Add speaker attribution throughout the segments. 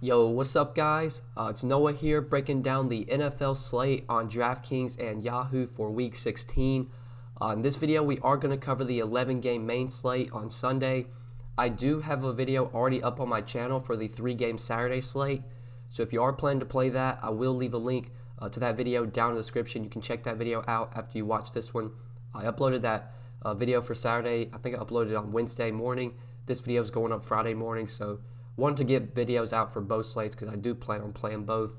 Speaker 1: Yo, what's up, guys? It's Noah here breaking down the NFL slate on Draftkings and Yahoo for Week 16. In this video, we are going to cover the 11-game main slate on Sunday. I do have a video already up on my channel for the 3-game Saturday slate. So if you are planning to play that, I will leave a link to that video down in the description. You can check that video out after you watch this one. I uploaded that video for Saturday. I think I uploaded it on Wednesday morning. This video is going up Friday morning, so wanted to get videos out for both slates because I do plan on playing both.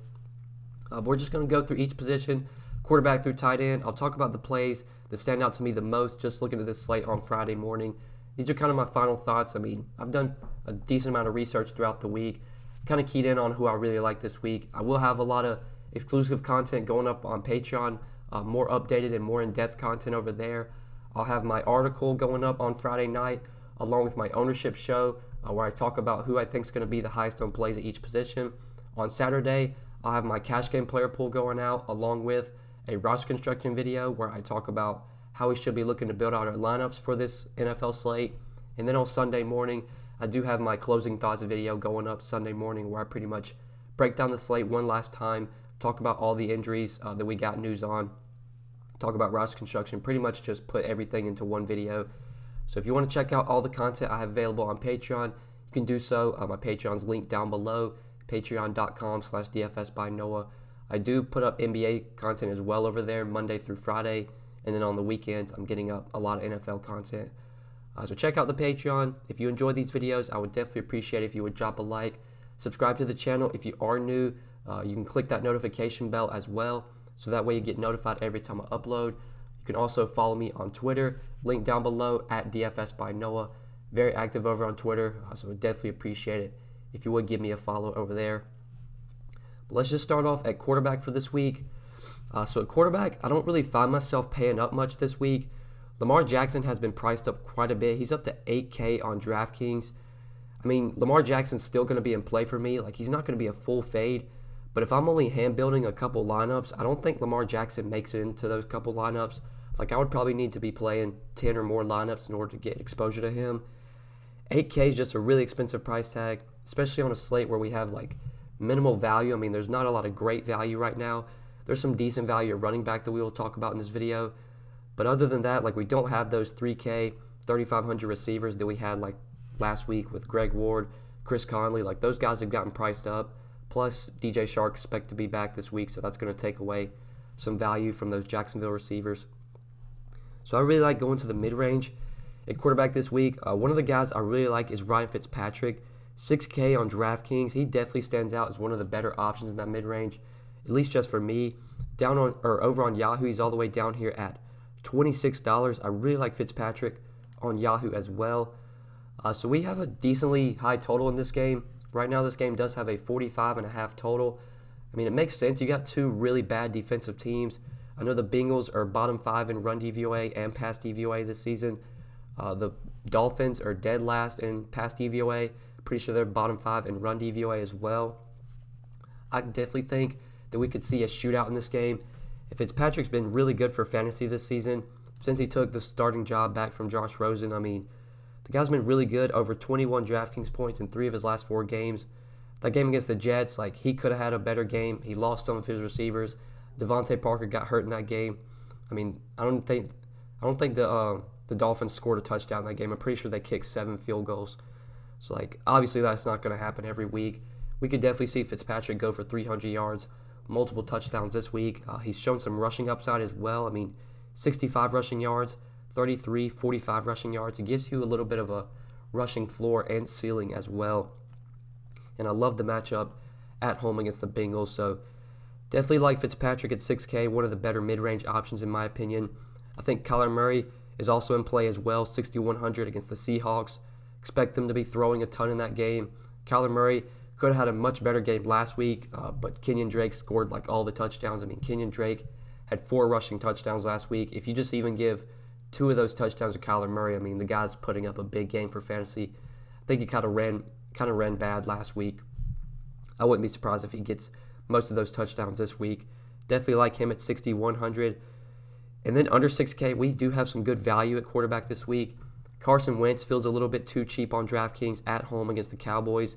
Speaker 1: We're just going to go through each position, quarterback through tight end. I'll talk about the plays that stand out to me the most just looking at this slate on Friday morning. These are kind of my final thoughts. I mean, I've done a decent amount of research throughout the week, kind of keyed in on who I really like this week. I will have a lot of exclusive content going up on Patreon, more updated and more in-depth content over there. I'll have my article going up on Friday night along with my ownership show, where I talk about who I think is going to be the highest owned plays at each position. On Saturday, I'll have my cash game player pool going out along with a roster construction video where I talk about how we should be looking to build out our lineups for this NFL slate. And then on Sunday morning, I do have my closing thoughts video going up Sunday morning where I pretty much break down the slate one last time, talk about all the injuries that we got news on, talk about roster construction, pretty much just put everything into one video. So if you want to check out all the content I have available on Patreon, you can do so. My Patreon's linked down below, patreon.com/DFSbyNoah. I do put up NBA content as well over there Monday through Friday, and then on the weekends I'm getting up a lot of NFL content. So check out the Patreon. If you enjoy these videos, I would definitely appreciate it if you would drop a like. Subscribe to the channel. If you are new, you can click that notification bell as well, so that way you get notified every time I upload. You can also follow me on Twitter, link down below at DFSbyNoah. Very active over on Twitter, so I would definitely appreciate it if you would give me a follow over there. But let's just start off at quarterback for this week. So at quarterback, I don't really find myself paying up much this week. Lamar Jackson has been priced up quite a bit. He's up to $8K on DraftKings. I mean, Lamar Jackson's still going to be in play for me. Like, he's not going to be a full fade. But if I'm only hand building a couple lineups, I don't think Lamar Jackson makes it into those couple lineups. Like, I would probably need to be playing 10 or more lineups in order to get exposure to him. 8K is just a really expensive price tag, especially on a slate where we have like minimal value. I mean, there's not a lot of great value right now. There's some decent value at running back that we will talk about in this video. But other than that, like, we don't have those 3K, 3,500 receivers that we had like last week with Greg Ward, Chris Conley. Like, those guys have gotten priced up. Plus, DJ Shark expect to be back this week, so that's going to take away some value from those Jacksonville receivers. So I really like going to the mid-range at quarterback this week. One of the guys I really like is Ryan Fitzpatrick. 6K on DraftKings. He definitely stands out as one of the better options in that mid-range, at least just for me. Down on or over on Yahoo, he's all the way down here at $26. I really like Fitzpatrick on Yahoo as well. So we have a decently high total in this game. Right now, this game does have a 45.5 total. I mean, it makes sense. You got two really bad defensive teams. I know the Bengals are bottom 5 in run DVOA and pass DVOA this season. The Dolphins are dead last in pass DVOA. Pretty sure they're bottom 5 in run DVOA as well. I definitely think that we could see a shootout in this game. If Fitzpatrick's been really good for fantasy this season, since he took the starting job back from Josh Rosen, I mean, the guy's been really good, over 21 DraftKings points in 3 of his last 4 games. That game against the Jets, like, he could have had a better game. He lost some of his receivers. DeVante Parker got hurt in that game. I mean, I don't think the Dolphins scored a touchdown in that game. I'm pretty sure they kicked 7 field goals. So, like, obviously that's not going to happen every week. We could definitely see Fitzpatrick go for 300 yards, multiple touchdowns this week. He's shown some rushing upside as well. I mean, 65 rushing yards, 33, 45 rushing yards. It gives you a little bit of a rushing floor and ceiling as well. And I love the matchup at home against the Bengals. So definitely like Fitzpatrick at 6K, one of the better mid-range options in my opinion. I think Kyler Murray is also in play as well, 6,100 against the Seahawks. Expect them to be throwing a ton in that game. Kyler Murray could have had a much better game last week, but Kenyon Drake scored like all the touchdowns. I mean, Kenyon Drake had 4 rushing touchdowns last week. If you just even give 2 of those touchdowns to Kyler Murray, I mean, the guy's putting up a big game for fantasy. I think he kind of ran bad last week. I wouldn't be surprised if he gets most of those touchdowns this week. Definitely like him at 6,100. And then under 6K, we do have some good value at quarterback this week. Carson Wentz feels a little bit too cheap on DraftKings at home against the Cowboys.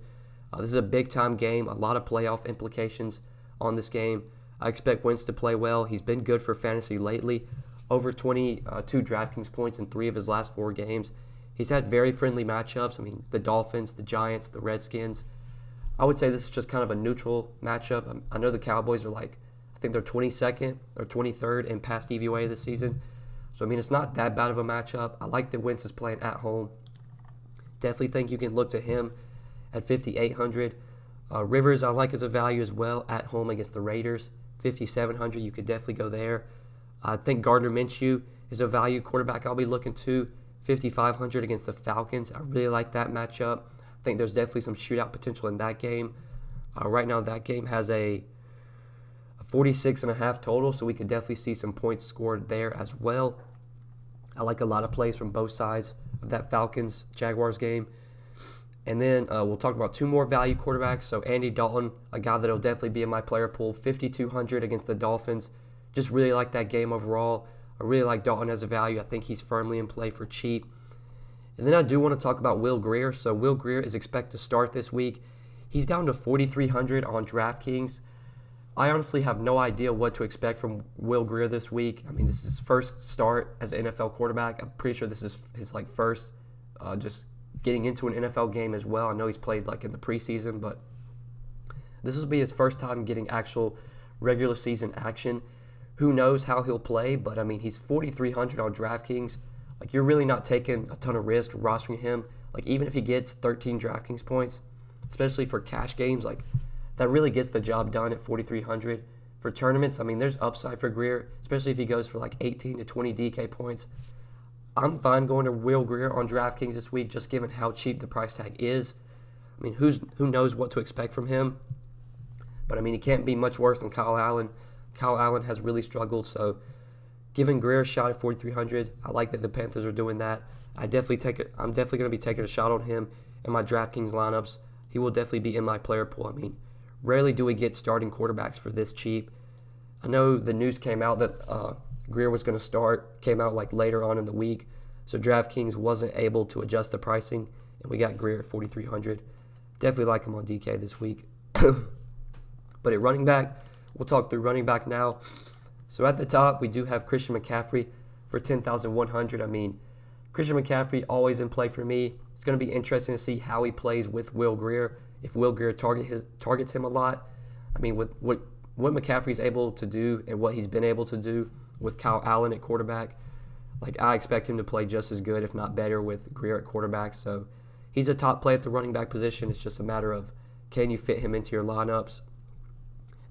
Speaker 1: This is a big-time game, a lot of playoff implications on this game. I expect Wentz to play well. He's been good for fantasy lately. Over 22 DraftKings points in 3 of his last 4 games. He's had very friendly matchups. I mean, the Dolphins, the Giants, the Redskins. I would say this is just kind of a neutral matchup. I know the Cowboys are I think they're 22nd or 23rd in pass DVOA this season. So, I mean, it's not that bad of a matchup. I like that Wentz is playing at home. Definitely think you can look to him at 5,800. Rivers, I like as a value as well at home against the Raiders. 5,700, you could definitely go there. I think Gardner Minshew is a value quarterback I'll be looking to. 5,500 against the Falcons. I really like that matchup. I think there's definitely some shootout potential in that game. Right now, that game has a 46.5 total, so we could definitely see some points scored there as well. I like a lot of plays from both sides of that Falcons-Jaguars game. And then we'll talk about 2 more value quarterbacks. So Andy Dalton, a guy that will definitely be in my player pool, 5,200 against the Dolphins. Just really like that game overall. I really like Dalton as a value. I think he's firmly in play for cheap. And then I do want to talk about Will Grier. So Will Grier is expected to start this week. He's down to 4,300 on DraftKings. I honestly have no idea what to expect from Will Grier this week. I mean, this is his first start as an NFL quarterback. I'm pretty sure this is his first just getting into an NFL game as well. I know he's played in the preseason, but this will be his first time getting actual regular season action. Who knows how he'll play, but I mean, he's 4,300 on DraftKings. You're really not taking a ton of risk rostering him. Even if he gets 13 DraftKings points, especially for cash games, that really gets the job done at 4,300. For tournaments, I mean, there's upside for Grier, especially if he goes for 18 to 20 DK points. I'm fine going to Will Grier on DraftKings this week, just given how cheap the price tag is. I mean, who knows what to expect from him? But I mean, he can't be much worse than Kyle Allen. Kyle Allen has really struggled, so giving Grier a shot at 4,300, I like that the Panthers are doing that. I'm definitely going to be taking a shot on him in my DraftKings lineups. He will definitely be in my player pool. I mean, rarely do we get starting quarterbacks for this cheap. I know the news came out that Grier was going to start, came out later on in the week, so DraftKings wasn't able to adjust the pricing, and we got Grier at 4,300. Definitely like him on DK this week. But at running back, we'll talk through running back now. So at the top, we do have Christian McCaffrey for 10,100. I mean, Christian McCaffrey always in play for me. It's going to be interesting to see how he plays with Will Grier. If Will Grier targets him a lot, I mean, with what McCaffrey's able to do and what he's been able to do with Kyle Allen at quarterback, I expect him to play just as good, if not better, with Grier at quarterback. So he's a top play at the running back position. It's just a matter of, can you fit him into your lineups?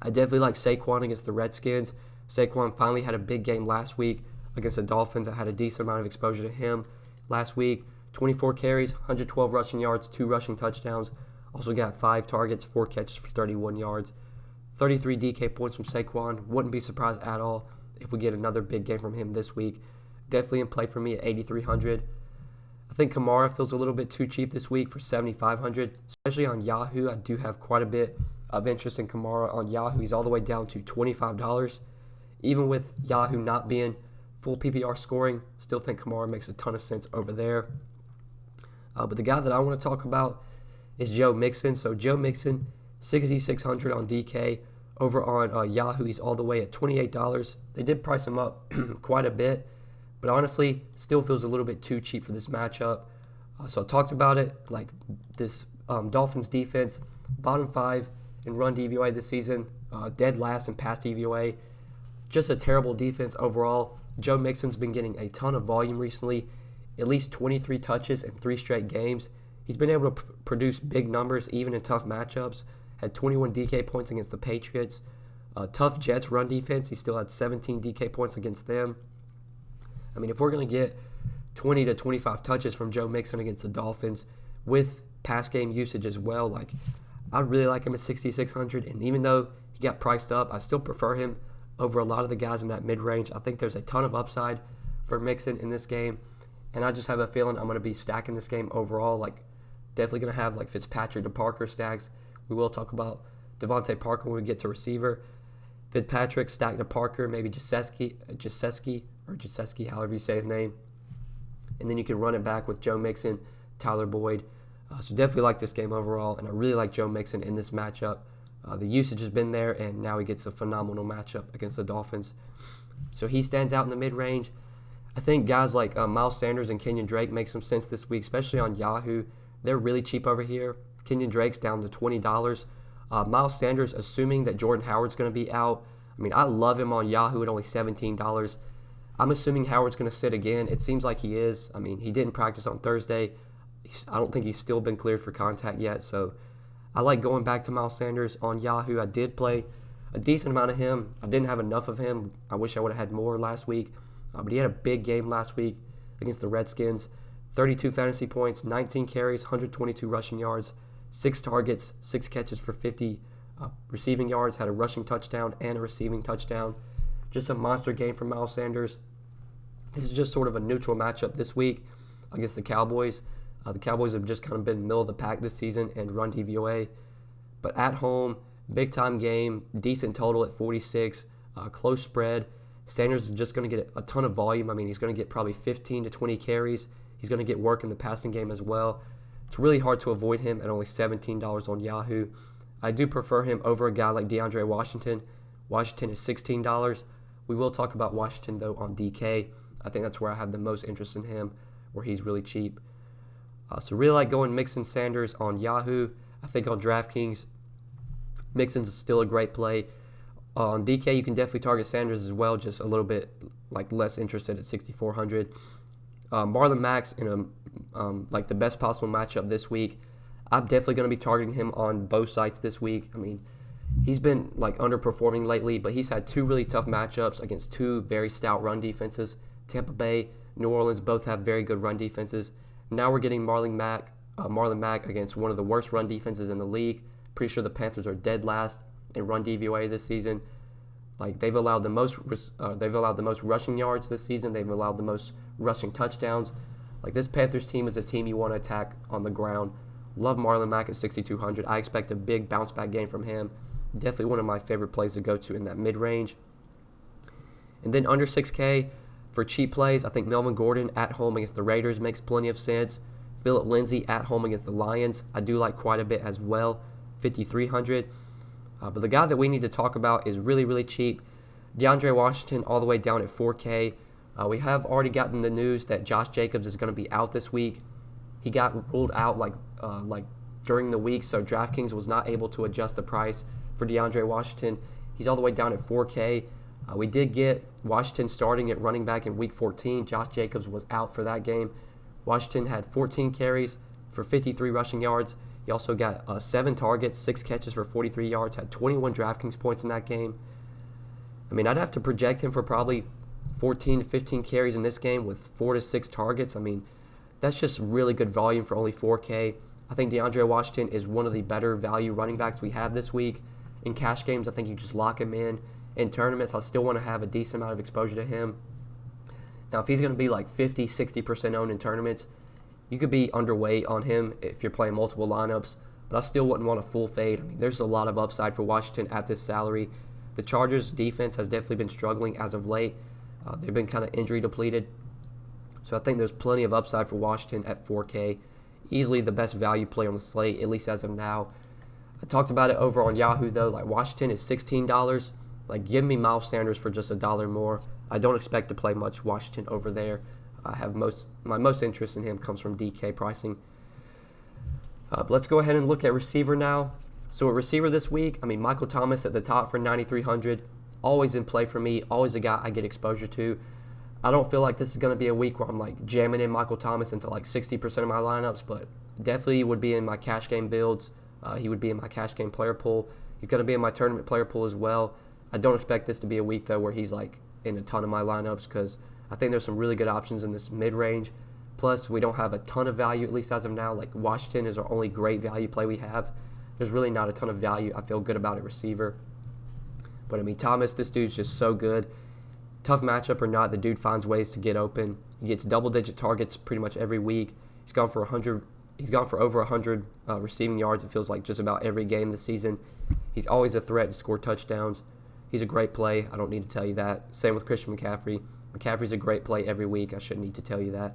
Speaker 1: I definitely like Saquon against the Redskins. Saquon finally had a big game last week against the Dolphins. I had a decent amount of exposure to him last week. 24 carries, 112 rushing yards, 2 rushing touchdowns. Also got 5 targets, 4 catches for 31 yards. 33 DK points from Saquon. Wouldn't be surprised at all if we get another big game from him this week. Definitely in play for me at 8,300. I think Kamara feels a little bit too cheap this week for 7,500, especially on Yahoo. I do have quite a bit of interest in Kamara on Yahoo. He's all the way down to $25. Even with Yahoo not being full PPR scoring, still think Kamara makes a ton of sense over there. But the guy that I want to talk about is Joe Mixon. So Joe Mixon, 6,600 on DK. Over on Yahoo, he's all the way at $28. They did price him up quite a bit, but honestly, still feels a little bit too cheap for this matchup. So I talked about it, this Dolphins defense, bottom 5 in run DVOA this season, dead last in pass DVOA. Just a terrible defense overall. Joe Mixon's been getting a ton of volume recently, at least 23 touches in 3 straight games. He's been able to produce big numbers even in tough matchups. Had 21 DK points against the Patriots. Tough Jets run defense. He still had 17 DK points against them. I mean, if we're going to get 20 to 25 touches from Joe Mixon against the Dolphins with pass game usage as well, I'd really like him at 6,600. And even though he got priced up, I still prefer him over a lot of the guys in that mid-range. I think there's a ton of upside for Mixon in this game. And I just have a feeling I'm going to be stacking this game overall. Definitely going to have Fitzpatrick to Parker stacks. We will talk about DeVante Parker when we get to receiver. Fitzpatrick stacked to Parker, maybe Jasecki, however you say his name. And then you can run it back with Joe Mixon, Tyler Boyd, So definitely like this game overall, and I really like Joe Mixon in this matchup. The usage has been there, and now he gets a phenomenal matchup against the Dolphins. So he stands out in the mid-range. I think guys like Miles Sanders and Kenyon Drake make some sense this week, especially on Yahoo. They're really cheap over here. Kenyon Drake's down to $20. Miles Sanders, assuming that Jordan Howard's going to be out. I mean, I love him on Yahoo at only $17. I'm assuming Howard's going to sit again. It seems like he is. I mean, he didn't practice on Thursday. I don't think he's still been cleared for contact yet. So I like going back to Miles Sanders on Yahoo. I did play a decent amount of him. I didn't have enough of him. I wish I would have had more last week. But he had a big game last week against the Redskins. 32 fantasy points, 19 carries, 122 rushing yards, 6 targets, 6 catches for 50 receiving yards, had a rushing touchdown and a receiving touchdown. Just a monster game for Miles Sanders. This is just sort of a neutral matchup this week against the Cowboys. The Cowboys have just kind of been middle of the pack this season and run DVOA. But at home, big-time game, decent total at 46, close spread. Sanders is just going to get a ton of volume. I mean, he's going to get probably 15 to 20 carries. He's going to get work in the passing game as well. It's really hard to avoid him at only $17 on Yahoo. I do prefer him over a guy like DeAndre Washington. Washington is $16. We will talk about Washington, though, on DK. I think that's where I have the most interest in him, where he's really cheap. So really like going Mixon Sanders on Yahoo. I think on Draftkings, Mixon's still a great play. On DK, you can definitely target Sanders as well, just a little bit like less interested at 6,400. MARLON Max in a like the best possible matchup this week. I'm definitely going to be targeting him on both sites this week. I mean, he's been like underperforming lately, but he's had 2 really tough matchups against 2 very stout run defenses. Tampa Bay, New Orleans both have very good run defenses. Now we're getting Marlon Mack against one of the worst run defenses in the league. Pretty sure the Panthers are dead last in run DVOA this season. Like they've allowed the most rushing yards this season. They've allowed the most rushing touchdowns. Like this Panthers team is a team you want to attack on the ground. Love Marlon Mack at 6,200. I expect a big bounce back game from him. Definitely one of my favorite plays to go to in that mid range. And then under 6K for cheap plays, I think Melvin Gordon at home against the Raiders makes plenty of sense. Phillip Lindsay at home against the Lions, I do like quite a bit as well, 5,300. But the guy that we need to talk about is really, really cheap. DeAndre Washington all the way down at 4K. We have already gotten the news that Josh Jacobs is going to be out this week. He got ruled out like during the week, so DraftKings was not able to adjust the price for DeAndre Washington. He's all the way down at 4K. We did get Washington starting at running back in Week 14. Josh Jacobs was out for that game. Washington had 14 carries for 53 rushing yards. He also got 7 targets, 6 catches for 43 yards, had 21 DraftKings points in that game. I mean, I'd have to project him for probably 14 to 15 carries in this game with 4 to 6 targets. I mean, that's just really good volume for only 4K. I think DeAndre Washington is one of the better value running backs we have this week. In cash games, I think you just lock him in. In tournaments, I still want to have a decent amount of exposure to him. Now, if he's going to be like 50, 60% owned in tournaments, you could be underweight on him if you're playing multiple lineups, but I still wouldn't want a full fade. I mean, there's a lot of upside for Washington at this salary. The Chargers' defense has definitely been struggling as of late. They've been kind of injury depleted. So I think there's plenty of upside for Washington at 4K. Easily the best value play on the slate, at least as of now. I talked about it over on Yahoo, though. Like, Washington is $16. Like, give me Miles Sanders for just $1 more. I don't expect to play much Washington over there. I have my most interest in him comes from DK pricing. But let's go ahead and look at receiver now. So a receiver this week, I mean, Michael Thomas at the top for 9,300. Always in play for me. Always a guy I get exposure to. I don't feel like this is going to be a week where I'm like jamming in Michael Thomas into like 60% of my lineups, but definitely would be in my cash game builds. He would be in my cash game player pool. He's going to be in my tournament player pool as well. I don't expect this to be a week, though, where he's like in a ton of my lineups because I think there's some really good options in this mid-range. Plus, we don't have a ton of value, at least as of now. Like, Washington is our only great value play we have. There's really not a ton of value. I feel good about a receiver. But, I mean, Thomas, this dude's just so good. Tough matchup or not, the dude finds ways to get open. He gets double-digit targets pretty much every week. He's gone for over 100 receiving yards, it feels like, just about every game this season. He's always a threat to score touchdowns. He's a great play. I don't need to tell you that. Same with Christian McCaffrey. McCaffrey's a great play every week. I shouldn't need to tell you that.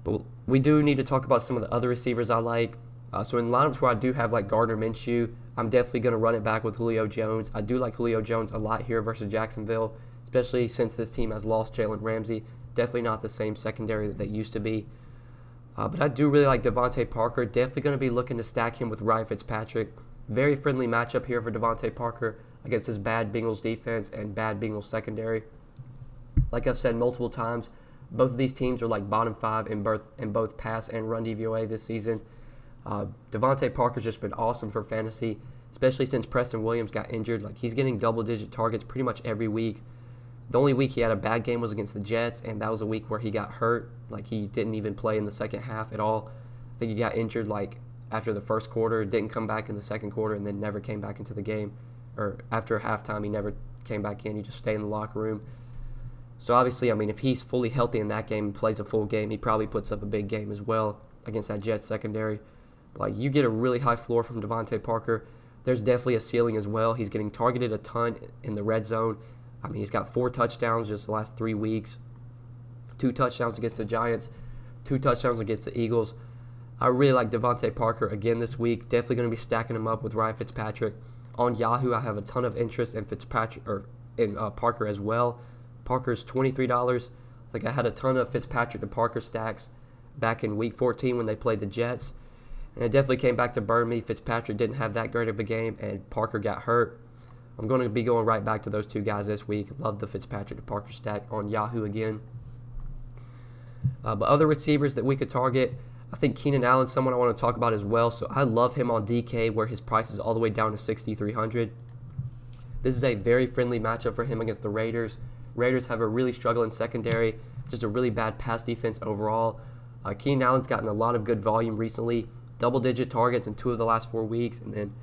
Speaker 1: But we do need to talk about some of the other receivers I like. So in lineups where I do have like Gardner Minshew, I'm definitely going to run it back with Julio Jones. I do like Julio Jones a lot here versus Jacksonville, especially since this team has lost Jalen Ramsey. Definitely not the same secondary that they used to be. But I do really like DeVante Parker. Definitely going to be looking to stack him with Ryan Fitzpatrick. Very friendly matchup here for DeVante Parker against his bad Bengals defense and bad Bengals secondary. Like I've said multiple times, both of these teams are like bottom 5 in both pass and run DVOA this season. DeVante Parker's just been awesome for fantasy, especially since Preston Williams got injured. Like, he's getting double-digit targets pretty much every week. The only week he had a bad game was against the Jets, and that was a week where he got hurt. Like, he didn't even play in the second half at all. I think he got injured like after the first quarter, didn't come back in the second quarter, and then never came back into the game. Or after halftime, he never came back in. He just stayed in the locker room. So obviously, I mean, if he's fully healthy in that game and plays a full game, he probably puts up a big game as well against that Jets secondary. Like, you get a really high floor from DeVante Parker. There's definitely a ceiling as well. He's getting targeted a ton in the red zone. I mean, he's got 4 touchdowns just the last 3 weeks. 2 touchdowns against the Giants. 2 touchdowns against the Eagles. I really like DeVante Parker again this week. Definitely going to be stacking him up with Ryan Fitzpatrick. On Yahoo, I have a ton of interest in Parker as well. Parker's $23. Like, I had a ton of Fitzpatrick to Parker stacks back in Week 14 when they played the Jets. And it definitely came back to burn me. Fitzpatrick didn't have that great of a game, and Parker got hurt. I'm going to be going right back to those 2 guys this week. Love the Fitzpatrick to Parker stack on Yahoo again. But other receivers that we could target, I think Keenan Allen's someone I want to talk about as well. So I love him on DK, where his price is all the way down to $6,300. This is a very friendly matchup for him against the Raiders. Raiders have a really struggling secondary, just a really bad pass defense overall. Keenan Allen's gotten a lot of good volume recently. Double-digit targets in 2 of the last 4 weeks, and then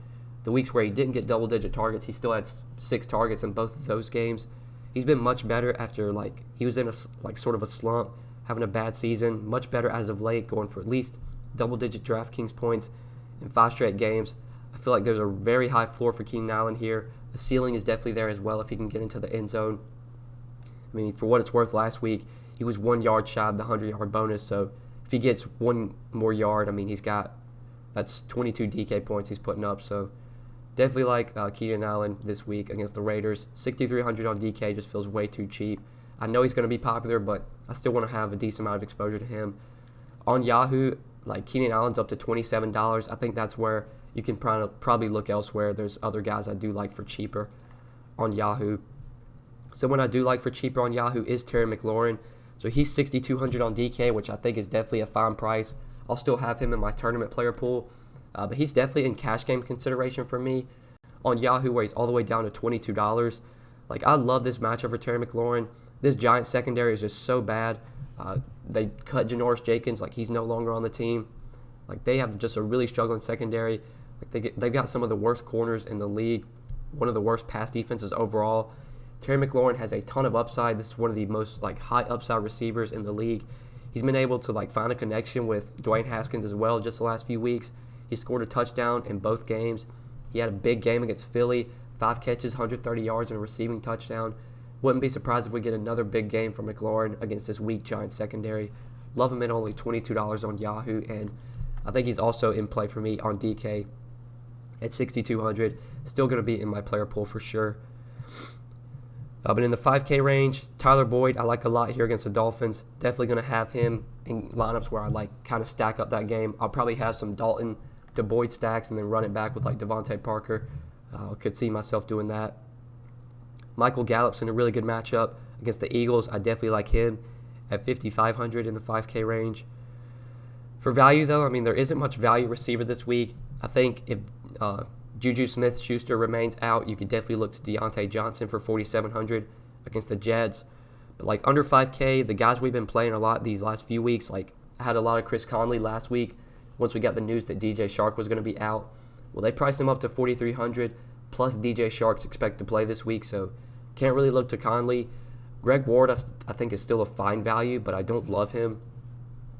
Speaker 1: the weeks where he didn't get double-digit targets, he still had 6 targets in both of those games. He's been much better after, like, he was in a sort of a slump, having a bad season. Much better as of late, going for at least double-digit Draftkings points in 5 straight games. I feel like there's a very high floor for Keenan Allen here. The ceiling is definitely there as well if he can get into the end zone. I mean, for what it's worth, last week he was 1 yard shy of the 100-yard bonus. So if he gets 1 more yard, I mean, that's 22 DK points he's putting up. So definitely like Keenan Allen this week against the Raiders. 6,300 on DK just feels way too cheap. I know he's going to be popular, but I still want to have a decent amount of exposure to him. On Yahoo, like, Keenan Allen's up to $27. I think that's where you can probably look elsewhere. There's other guys I do like for cheaper on Yahoo. Someone I do like for cheaper on Yahoo is Terry McLaurin. So he's $6,200 on DK, which I think is definitely a fine price. I'll still have him in my tournament player pool, but he's definitely in cash game consideration for me on Yahoo, where he's all the way down to $22. Like, I love this matchup for Terry McLaurin. This Giants secondary is just so bad. They cut Janoris Jenkins. Like, he's no longer on the team. Like, they have just a really struggling secondary. Like, they've got some of the worst corners in the league, one of the worst pass defenses overall. Terry McLaurin has a ton of upside. This is one of the most, like, high upside receivers in the league. He's been able to, like, find a connection with Dwayne Haskins as well just the last few weeks. He scored a touchdown in both games. He had a big game against Philly, 5 catches, 130 yards, and a receiving touchdown. Wouldn't be surprised if we get another big game from McLaurin against this weak Giants secondary. Love him at only $22 on Yahoo, and I think he's also in play for me on DK at $6,200. Still going to be in my player pool for sure. But in the 5K range, Tyler Boyd, I like a lot here against the Dolphins. Definitely going to have him in lineups where I like kind of stack up that game. I'll probably have some Dalton to Boyd stacks and then run it back with like DeVante Parker. Could see myself doing that. Michael Gallup's in a really good matchup against the Eagles. I definitely like him at $5,500 in the 5K range. For value, though, I mean, there isn't much value receiver this week. I think if Juju Smith-Schuster remains out, you could definitely look to Deontay Johnson for $4,700 against the Jets. But like under 5K, the guys we've been playing a lot these last few weeks, like I had a lot of Chris Conley last week once we got the news that DJ Shark was going to be out. Well, they priced him up to $4,300, plus DJ Shark's expected to play this week, so can't really look to Conley. Greg Ward, I think, is still a fine value, but I don't love him.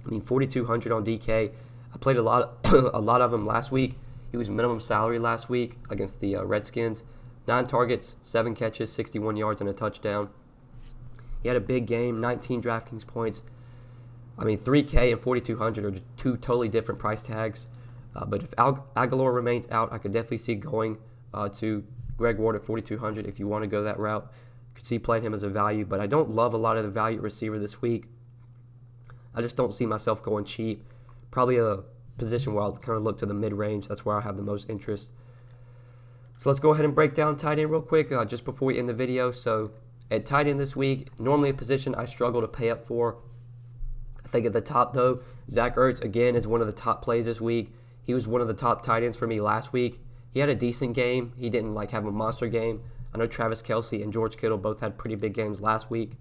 Speaker 1: I mean, $4,200 on DK. I played a lot of him last week. He was minimum salary last week against the Redskins. 9 targets, 7 catches, 61 yards, and a touchdown. He had a big game, 19 Draftkings points. I mean, 3K and 4,200 are two totally different price tags. But if Aguilar remains out, I could definitely see going to Greg Ward at 4,200 if you want to go that route. Could see playing him as a value, but I don't love a lot of the value receiver this week. I just don't see myself going cheap. Probably a position where I'll kind of look to the mid-range. That's where I have the most interest. So let's go ahead and break down tight end real quick just before we end the video. So at tight end this week, normally a position I struggle to pay up for. I think at the top, though, Zach Ertz, again, is one of the top plays this week. He was one of the top tight ends for me last week. He had a decent game. He didn't have a monster game. I know Travis Kelce and George Kittle both had pretty big games last week.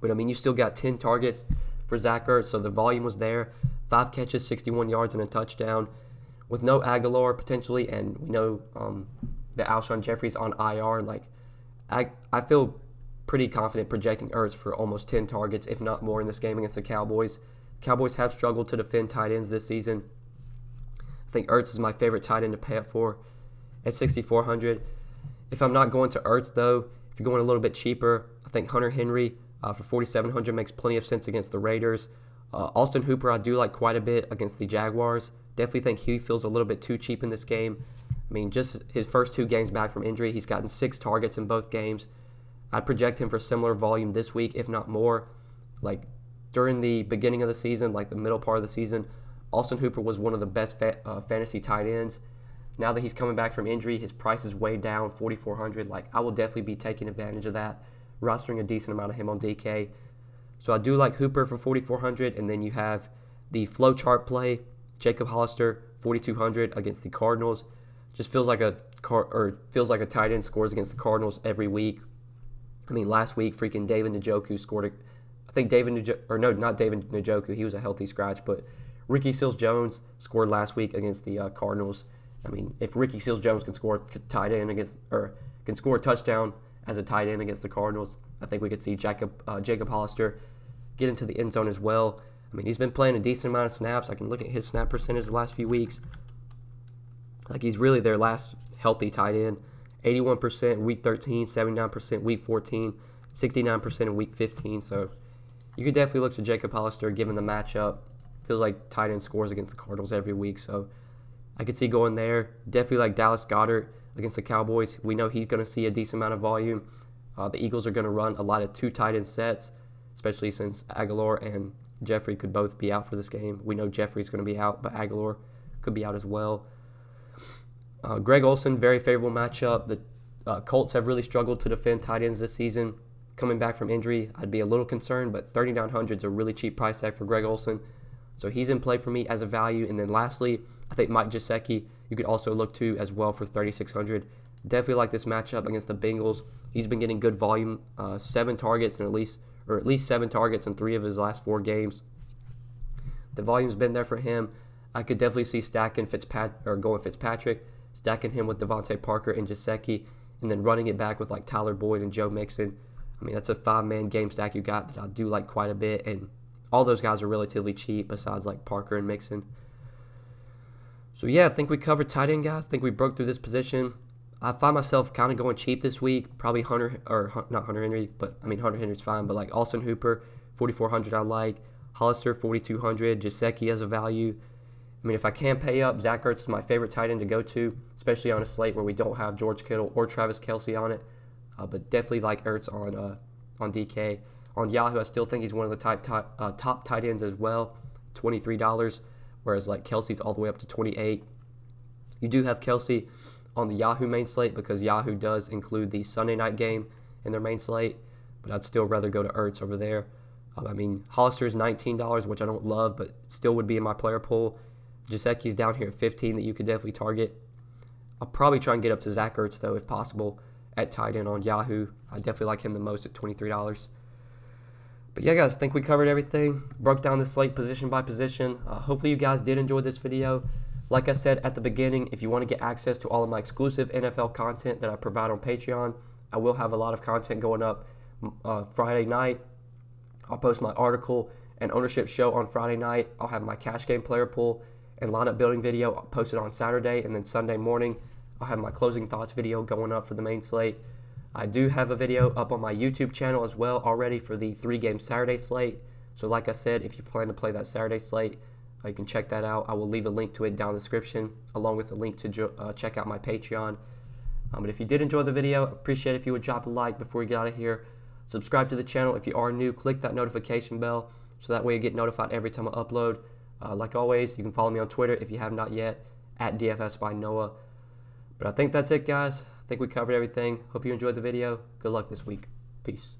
Speaker 1: But, I mean, you still got 10 targets for Zach Ertz, so the volume was there. 5 catches, 61 yards, and a touchdown. With no Aguilar, potentially, and we know that Alshon Jeffrey's on IR, I feel pretty confident projecting Ertz for almost 10 targets, if not more, in this game against the Cowboys. Cowboys have struggled to defend tight ends this season. I think Ertz is my favorite tight end to pay up for at 6,400. If I'm not going to Ertz, though, if you're going a little bit cheaper, I think Hunter Henry for 4,700 makes plenty of sense against the Raiders. Austin Hooper I do like quite a bit against the Jaguars. Definitely think he feels a little bit too cheap in this game. I mean, just his first 2 games back from injury, he's gotten 6 targets in both games. I'd project him for similar volume this week, if not more. During the beginning of the season, the middle part of the season, Austin Hooper was one of the best fantasy tight ends. Now that he's coming back from injury, his price is way down, 4,400. I will definitely be taking advantage of that, rostering a decent amount of him on DK. So I do like Hooper for 4,400, and then you have the flow chart play, Jacob Hollister, 4,200 against the Cardinals. Just feels like a tight end scores against the Cardinals every week. I mean, last week, freaking David Njoku scored. Not David Njoku. He was a healthy scratch, but Ricky Seals-Jones scored last week against the Cardinals. I mean, if Ricky Seals-Jones can score can score a touchdown as a tight end against the Cardinals, I think we could see Jacob Hollister get into the end zone as well. I mean, he's been playing a decent amount of snaps. I can look at his snap percentage the last few weeks. He's really their last healthy tight end. 81% week 13, 79% week 14, 69% in week 15. So you could definitely look to Jacob Hollister given the matchup. Feels like tight end scores against the Cardinals every week. So I could see going there. Definitely like Dallas Goedert against the Cowboys. We know he's going to see a decent amount of volume. The Eagles are going to run a lot of 2 tight end sets, especially since Aguilar and Jeffrey could both be out for this game. We know Jeffrey's going to be out, but Aguilar could be out as well. Greg Olsen, very favorable matchup. The Colts have really struggled to defend tight ends this season. Coming back from injury, I'd be a little concerned, but 3,900 is a really cheap price tag for Greg Olsen. So he's in play for me as a value. And then lastly, I think Mike Gesicki, you could also look to as well for 3,600. Definitely like this matchup against the Bengals. He's been getting good volume, 7 targets and at least 7 targets in 3 of his last 4 games. The volume's been there for him. I could definitely see going Fitzpatrick, stacking him with DeVante Parker and Gesicki, and then running it back with Tyler Boyd and Joe Mixon. I mean, that's a 5-man game stack you got that I do like quite a bit, and all those guys are relatively cheap besides Parker and Mixon. So yeah, I think we covered tight end, guys. I think we broke through this position. I find myself kind of going cheap this week. Probably not Hunter Henry, but I mean Hunter Henry's fine. But Austin Hooper, 4,400 I like. Hollister, 4,200. Gesicki as a value. I mean, if I can pay up, Zach Ertz is my favorite tight end to go to, especially on a slate where we don't have George Kittle or Travis Kelce on it. But definitely like Ertz on DK. On Yahoo, I still think he's one of the top tight ends as well, $23, whereas Kelce's all the way up to $28. You do have Kelce on the Yahoo main slate because Yahoo does include the Sunday night game in their main slate, but I'd still rather go to Ertz over there. I mean, Hollister's $19, which I don't love, but still would be in my player pool. Gesicki's down here at $15 that you could definitely target. I'll probably try and get up to Zach Ertz, though, if possible, at tight end on Yahoo. I definitely like him the most at $23. But yeah, guys, I think we covered everything. Broke down the slate position by position. Hopefully you guys did enjoy this video. Like I said at the beginning, if you want to get access to all of my exclusive NFL content that I provide on Patreon, I will have a lot of content going up Friday night. I'll post my article and ownership show on Friday night. I'll have my cash game player pool and lineup building video posted on Saturday, and then Sunday morning I'll have my closing thoughts video going up for the main slate. I do have a video up on my YouTube channel as well already for the 3-game Saturday slate, So like I said, if you plan to play that Saturday slate, you can check that out. I will leave a link to it down in the description, along with a link to check out my Patreon. But if you did enjoy the video, appreciate it if you would drop a like before we get out of here. Subscribe to the channel if you are new. Click that notification bell so that way you get notified every time I upload. Like always, you can follow me on Twitter if you have not yet, at DFS by Noah. But I think that's it, guys. I think we covered everything. Hope you enjoyed the video. Good luck this week. Peace.